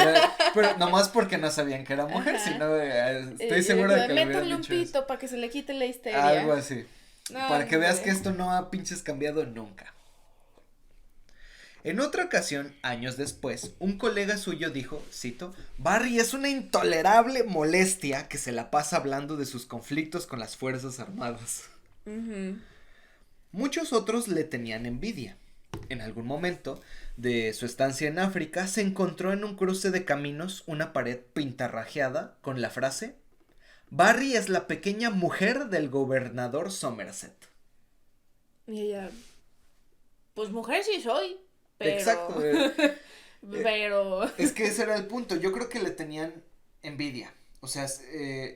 pero nomás porque no sabían que era mujer, Ajá. sino estoy seguro de que le hubieran Métanle un dicho eso. pito para que se le quite la histeria. Algo así. No, Para que veas hombre. que esto no ha pinches cambiado nunca. En otra ocasión, años después, un colega suyo dijo, cito, Barry es una intolerable molestia que se la pasa hablando de sus conflictos con las Fuerzas Armadas. Ujú. Muchos otros le tenían envidia. En algún momento de su estancia en África se encontró en un cruce de caminos una pared pintarrajeada con la frase Barry es la pequeña mujer del gobernador Somerset. Y ella, pues mujer sí soy, pero... Exacto. pero... Es que ese era el punto. Yo creo que le tenían envidia. O sea,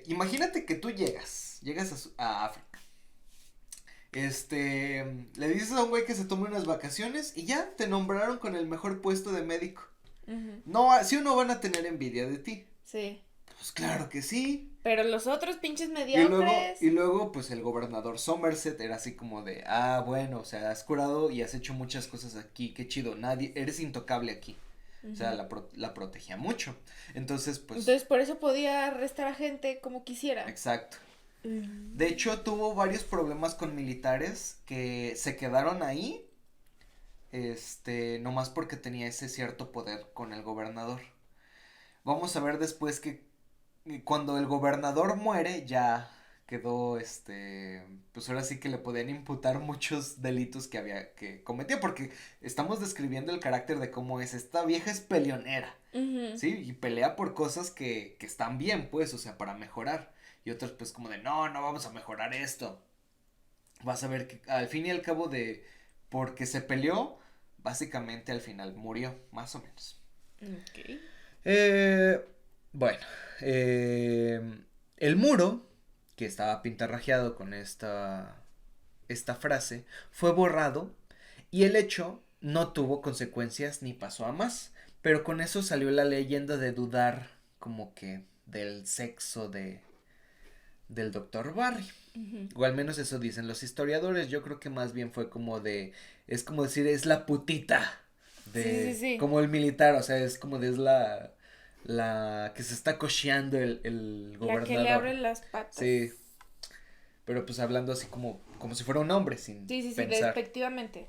imagínate que tú llegas a África. Le dices a un güey que se tome unas vacaciones y ya te nombraron con el mejor puesto de médico. Ujú. No, si uno van a tener envidia de ti. Sí. Pues claro que sí. Pero los otros pinches Y mediocres. luego, pues el gobernador Somerset era así como de, bueno, o sea, has curado y has hecho muchas cosas aquí, qué chido, eres intocable aquí. O sea, la protegía mucho. Entonces, pues... Entonces, por eso podía arrestar a gente como quisiera. Exacto. De hecho, tuvo varios problemas con militares que se quedaron ahí, nomás porque tenía ese cierto poder con el gobernador. Vamos a ver después que cuando el gobernador muere, ya quedó, pues ahora sí que le podían imputar muchos delitos que había que cometía, porque estamos describiendo el carácter de cómo es. Esta vieja es peleonera, ¿sí? Y pelea por cosas que están bien, pues, o sea, para mejorar. Y otros, pues, como de, no vamos a mejorar esto. Vas a ver que al fin y al cabo porque se peleó, básicamente al final murió, más o menos. Ok. Bueno, el muro, que estaba pintarrajeado con esta frase, fue borrado y el hecho no tuvo consecuencias ni pasó a más. Pero con eso salió la leyenda de dudar como que del sexo del doctor Barry. O al menos eso dicen los historiadores. Yo creo que más bien fue como es como decir, es la putita Sí. como el militar, o sea, es como es la que se está cocheando el gobernador. La que le abre las patas. Sí. Pero pues hablando así como si fuera un hombre, sin pensar. Despectivamente.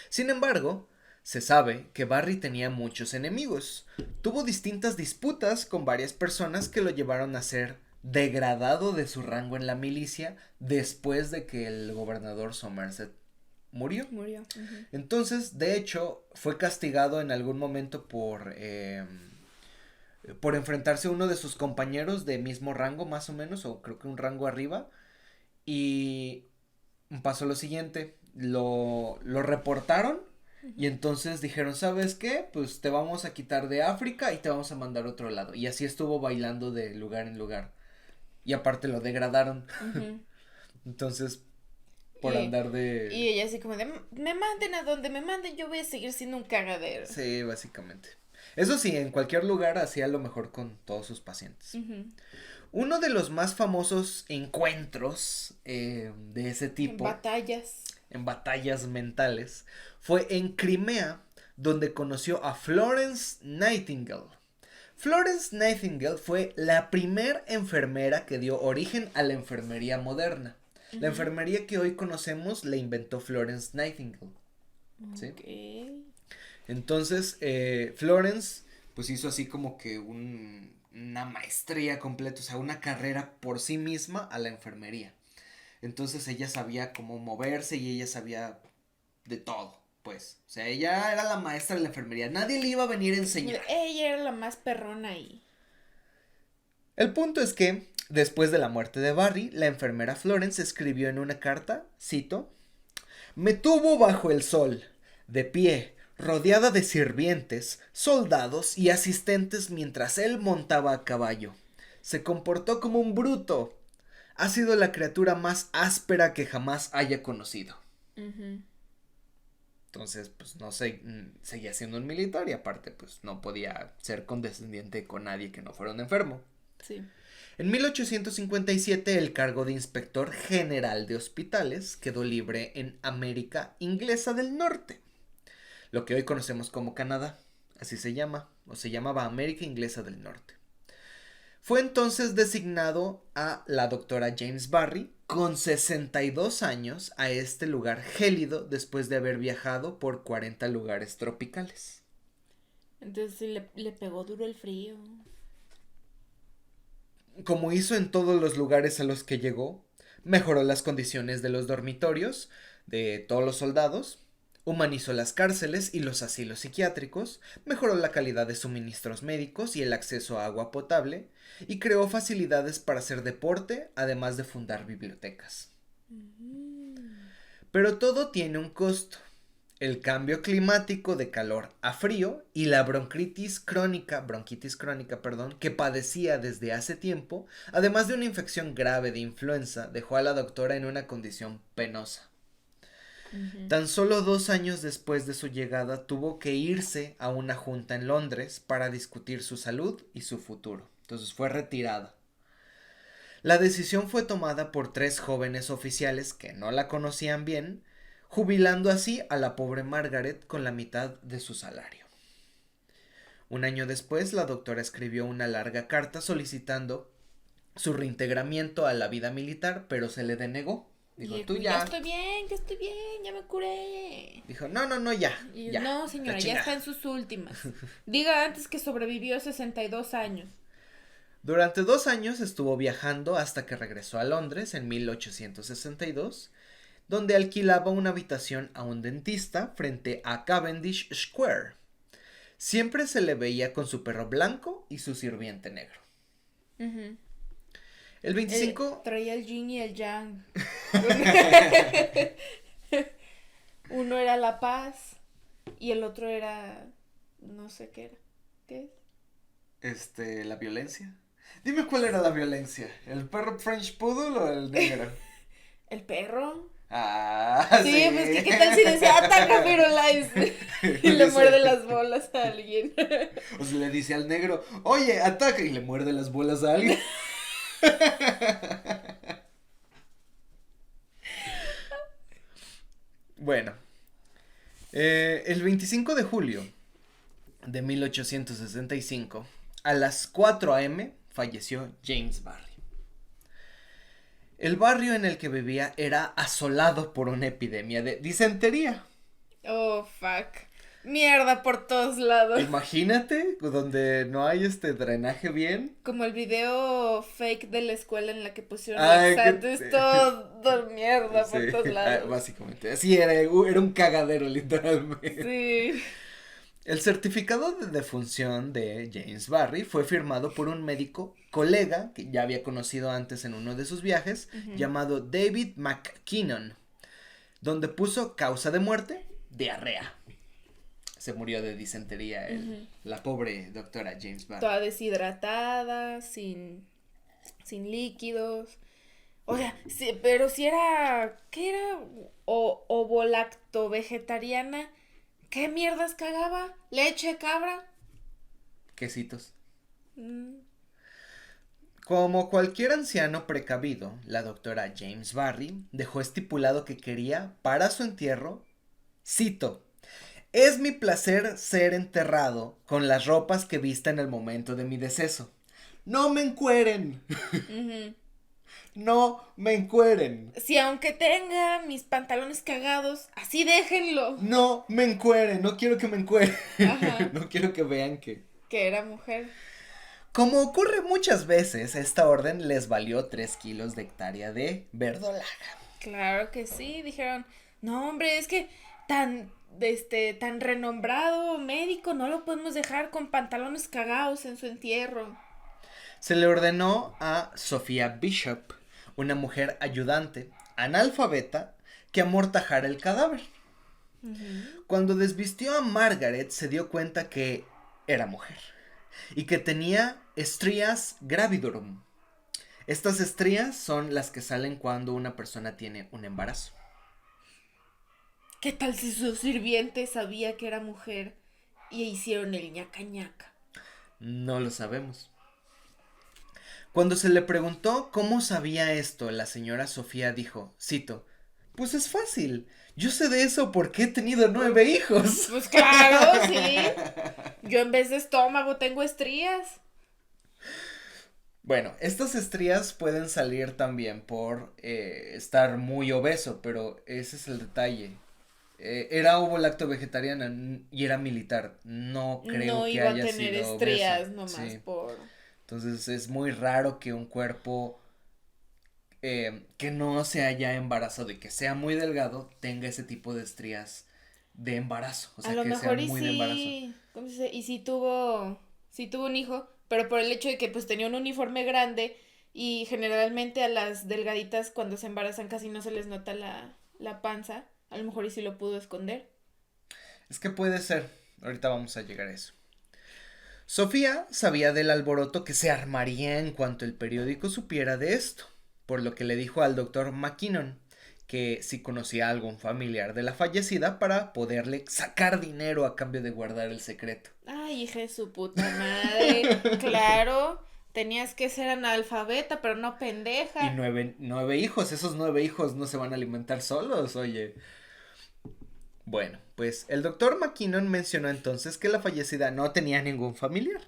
Sin embargo, se sabe que Barry tenía muchos enemigos. Tuvo distintas disputas con varias personas que lo llevaron a ser degradado de su rango en la milicia después de que el gobernador Somerset murió. Entonces, de hecho, fue castigado en algún momento por enfrentarse a uno de sus compañeros de mismo rango, más o menos, o creo que un rango arriba. Y pasó lo siguiente, lo reportaron y entonces dijeron, ¿sabes qué? Pues te vamos a quitar de África y te vamos a mandar a otro lado. Y así estuvo bailando de lugar en lugar. Y aparte lo degradaron. Entonces, por andar de... Y ella así como de, me manden a donde me manden, yo voy a seguir siendo un cagadero. Sí, básicamente. Eso sí, en cualquier lugar hacía lo mejor con todos sus pacientes. Uno de los más famosos encuentros de ese tipo. En batallas mentales. Fue en Crimea, donde conoció a Florence Nightingale. Florence Nightingale fue la primera enfermera que dio origen a la enfermería moderna. La enfermería que hoy conocemos la inventó Florence Nightingale. ¿Sí? Okay. Entonces, Florence pues hizo así como que una maestría completa, o sea, una carrera por sí misma a la enfermería. Entonces ella sabía cómo moverse y ella sabía de todo, pues. O sea, ella era la maestra de la enfermería. Nadie le iba a venir a enseñar. Ella era la más perrona ahí. El punto es que, después de la muerte de Barry, la enfermera Florence escribió en una carta, cito, me tuvo bajo el sol, de pie, rodeada de sirvientes, soldados y asistentes mientras él montaba a caballo. Se comportó como un bruto. Ha sido la criatura más áspera que jamás haya conocido. Entonces, pues no sé, seguía siendo un militar y aparte, pues no podía ser condescendiente con nadie que no fuera un enfermo. Sí. En 1857 el cargo de inspector general de hospitales quedó libre en América Inglesa del Norte, lo que hoy conocemos como Canadá, así se llama, o se llamaba América Inglesa del Norte. Fue entonces designado a la doctora James Barry, con 62 años, a este lugar gélido después de haber viajado por 40 lugares tropicales. Entonces le pegó duro el frío. Como hizo en todos los lugares a los que llegó, mejoró las condiciones de los dormitorios de todos los soldados, humanizó las cárceles y los asilos psiquiátricos, mejoró la calidad de suministros médicos y el acceso a agua potable, y creó facilidades para hacer deporte, además de fundar bibliotecas. Pero todo tiene un costo. El cambio climático de calor a frío y la bronquitis crónica, que padecía desde hace tiempo, además de una infección grave de influenza, dejó a la doctora en una condición penosa. Tan solo 2 años después de su llegada tuvo que irse a una junta en Londres para discutir su salud y su futuro. Entonces fue retirada. La decisión fue tomada por 3 jóvenes oficiales que no la conocían bien, jubilando así a la pobre Margaret con la mitad de su salario. Un año después, la doctora escribió una larga carta solicitando su reintegramiento a la vida militar, pero se le denegó. Dijo, Y tú ya estoy bien, ya me curé. Dijo, no, ya. Y ya no, señora, ya está en sus últimas. Diga antes que sobrevivió 62 años. Durante 2 años estuvo viajando hasta que regresó a Londres en 1862, donde alquilaba una habitación a un dentista frente a Cavendish Square. Siempre se le veía con su perro blanco y su sirviente negro. Uh-huh. El 25... traía el yin y el yang. Uno era la paz y el otro era... no sé qué era. ¿Qué es? La violencia. Dime cuál era la violencia. ¿El perro French Poodle o el negro? ¿El perro? Ah, sí. Pues que qué tal si decía ataca Firulais y le muerde las bolas a alguien. O si le dice al negro, oye, ataca, y le muerde las bolas a alguien. Bueno, el 25 de julio de 1865, a las 4 a.m., falleció James Barry. El barrio en el que vivía era asolado por una epidemia de disentería. Oh, fuck. Mierda por todos lados. Imagínate, donde no hay drenaje bien. Como el video fake de la escuela en la que pusieron laxantes, todo mierda por todos lados. Básicamente, así era un cagadero literalmente. Sí. El certificado de defunción de James Barry fue firmado por un médico colega que ya había conocido antes en uno de sus viajes, llamado David McKinnon, donde puso causa de muerte, diarrea. Se murió de disentería la pobre doctora James Barry. Toda deshidratada, sin líquidos. O sea, sí, pero si era, ¿qué era? Ovolacto vegetariana. ¿Qué mierdas cagaba? ¿Leche, cabra? Quesitos. Como cualquier anciano precavido, la doctora James Barry dejó estipulado que quería, para su entierro, cito, es mi placer ser enterrado con las ropas que vista en el momento de mi deceso. ¡No me encueren! No me encueren. Si aunque tenga mis pantalones cagados, así déjenlo. No me encueren, no quiero que me encueren. Ajá. No quiero que vean que era mujer. Como ocurre muchas veces, esta orden les valió 3 kilos de hectárea de verdolaga. Claro que sí, dijeron, no hombre, es que tan renombrado médico, no lo podemos dejar con pantalones cagados en su entierro. Se le ordenó a Sophia Bishop, una mujer ayudante, analfabeta, que amortajara el cadáver. Cuando desvistió a Margaret, se dio cuenta que era mujer y que tenía estrías gravidorum. Estas estrías son las que salen cuando una persona tiene un embarazo. ¿Qué tal si su sirviente sabía que era mujer y hicieron el ñaca ñaca? No lo sabemos. Cuando se le preguntó cómo sabía esto, la señora Sofía dijo, cito, pues es fácil, yo sé de eso porque he tenido 9 hijos. Pues claro, sí. Yo en vez de estómago tengo estrías. Bueno, estas estrías pueden salir también por estar muy obeso, pero ese es el detalle. Era ovo-lacto vegetariana y era militar. No creo que haya sido obeso. No iba a tener estrías nomás por... Entonces es muy raro que un cuerpo que no se haya embarazado y que sea muy delgado tenga ese tipo de estrías de embarazo. O sea, a lo que mejor sea muy de embarazo. ¿Cómo se dice? Y si tuvo un hijo, pero por el hecho de que pues tenía un uniforme grande y generalmente a las delgaditas cuando se embarazan casi no se les nota la panza, a lo mejor y sí lo pudo esconder. Es que puede ser. Ahorita vamos a llegar a eso. Sofía sabía del alboroto que se armaría en cuanto el periódico supiera de esto, por lo que le dijo al doctor McKinnon que si conocía a algún familiar de la fallecida para poderle sacar dinero a cambio de guardar el secreto. Ay, hija de su puta madre. Claro, tenías que ser analfabeta, pero no pendeja. Y 9 hijos, esos 9 hijos no se van a alimentar solos, oye. Bueno, pues el doctor McKinnon mencionó entonces que la fallecida no tenía ningún familiar,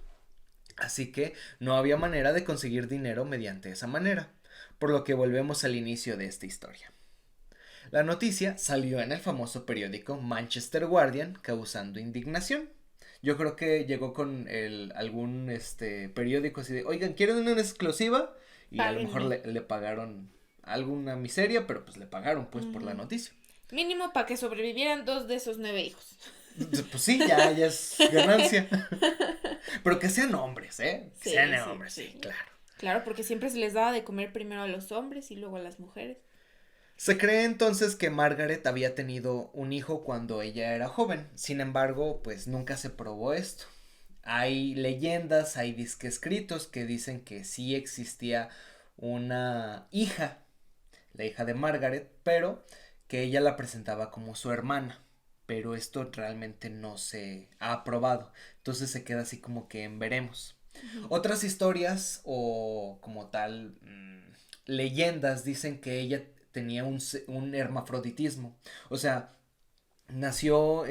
así que no había manera de conseguir dinero mediante esa manera, por lo que volvemos al inicio de esta historia. La noticia salió en el famoso periódico Manchester Guardian, causando indignación. Yo creo que llegó con algún periódico así de, oigan, ¿quieren una exclusiva? Y a lo mejor le pagaron alguna miseria, pero pues le pagaron pues por la noticia. Mínimo para que sobrevivieran 2 de esos 9 hijos. Pues sí, ya es ganancia. Pero que sean hombres, ¿eh? Que sean hombres, sí, claro. Claro, porque siempre se les daba de comer primero a los hombres y luego a las mujeres. Se cree entonces que Margaret había tenido un hijo cuando ella era joven. Sin embargo, pues nunca se probó esto. Hay leyendas, hay disque escritos que dicen que sí existía una hija, la hija de Margaret, pero que ella la presentaba como su hermana. Pero esto realmente no se ha probado. Entonces se queda así como que en veremos. Otras historias o como tal leyendas dicen que ella tenía un hermafroditismo. O sea, nació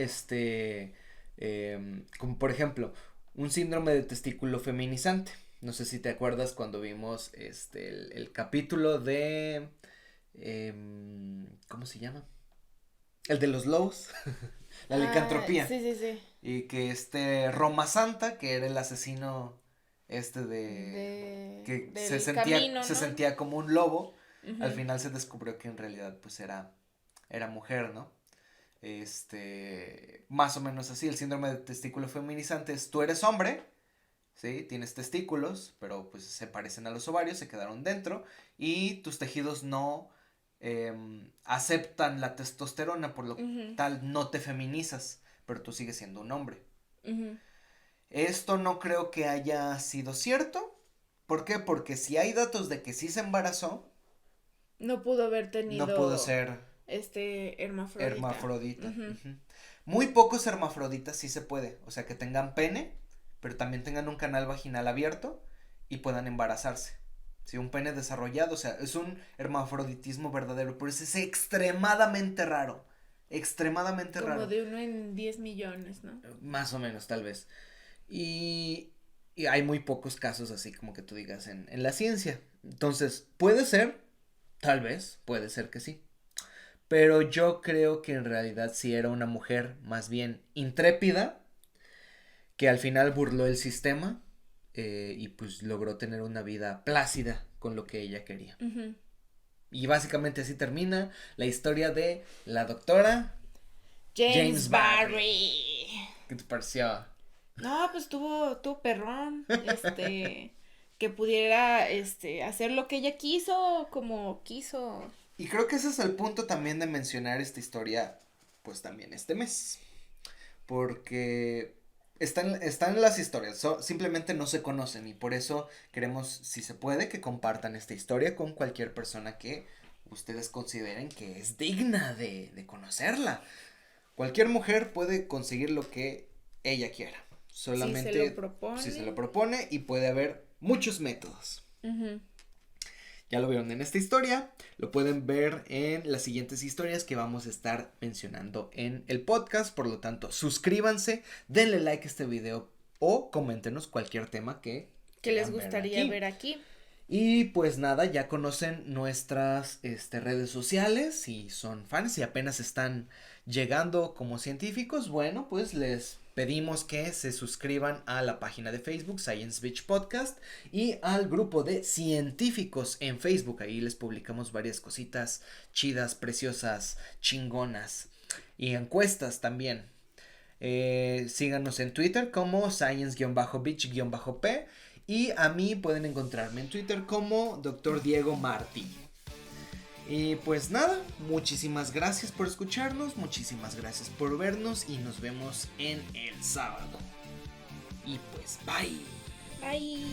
como por ejemplo, un síndrome de testículo feminizante. No sé si te acuerdas cuando vimos el capítulo de ¿cómo se llama? El de los lobos. La licantropía. Sí. Y que Roma Santa, que era el asesino que se sentía como un lobo. Al final se descubrió que en realidad pues era mujer, ¿no? Más o menos así, el síndrome de testículo feminizante es, tú eres hombre, ¿sí? Tienes testículos, pero pues se parecen a los ovarios, se quedaron dentro y tus tejidos no aceptan la testosterona, por lo tal no te feminizas, pero tú sigues siendo un hombre. Esto no creo que haya sido cierto. ¿Por qué? Porque si hay datos de que sí se embarazó, no pudo haber tenido. No pudo ser. Hermafrodita. Muy pocos hermafroditas sí se puede. O sea, que tengan pene, pero también tengan un canal vaginal abierto y puedan embarazarse. Sí, un pene desarrollado. O sea, es un hermafroditismo verdadero. Pero es extremadamente raro. Extremadamente raro. Como de 1 en 10 millones, ¿no? Más o menos, tal vez. Y hay muy pocos casos así como que tú digas en la ciencia. Entonces, puede ser, tal vez, puede ser que sí. Pero yo creo que en realidad sí era una mujer más bien intrépida, que al final burló el sistema y pues logró tener una vida plácida con lo que ella quería. Y básicamente así termina la historia de la doctora James Barry. ¿Qué te pareció? No, pues tuvo perrón, que pudiera, hacer lo que ella quiso, como quiso. Y creo que ese es el punto también de mencionar esta historia, pues también este mes, porque están las historias, simplemente no se conocen y por eso queremos, si se puede, que compartan esta historia con cualquier persona que ustedes consideren que es digna de conocerla. Cualquier mujer puede conseguir lo que ella quiera. Solamente si se lo propone y puede haber muchos métodos. Ya lo vieron en esta historia, lo pueden ver en las siguientes historias que vamos a estar mencionando en el podcast. Por lo tanto, suscríbanse, denle like a este video o coméntenos cualquier tema que les gustaría ver aquí. Y pues nada, ya conocen nuestras redes sociales. Si son fans y apenas están llegando como científicos, bueno, pues les pedimos que se suscriban a la página de Facebook Science Beach Podcast y al grupo de científicos en Facebook. Ahí les publicamos varias cositas chidas, preciosas, chingonas y encuestas también. Síganos en Twitter como Science-Beach-P y a mí pueden encontrarme en Twitter como Dr. Diego Martí. Y pues nada, muchísimas gracias por escucharnos, muchísimas gracias por vernos y nos vemos en el sábado. Y pues bye. Bye.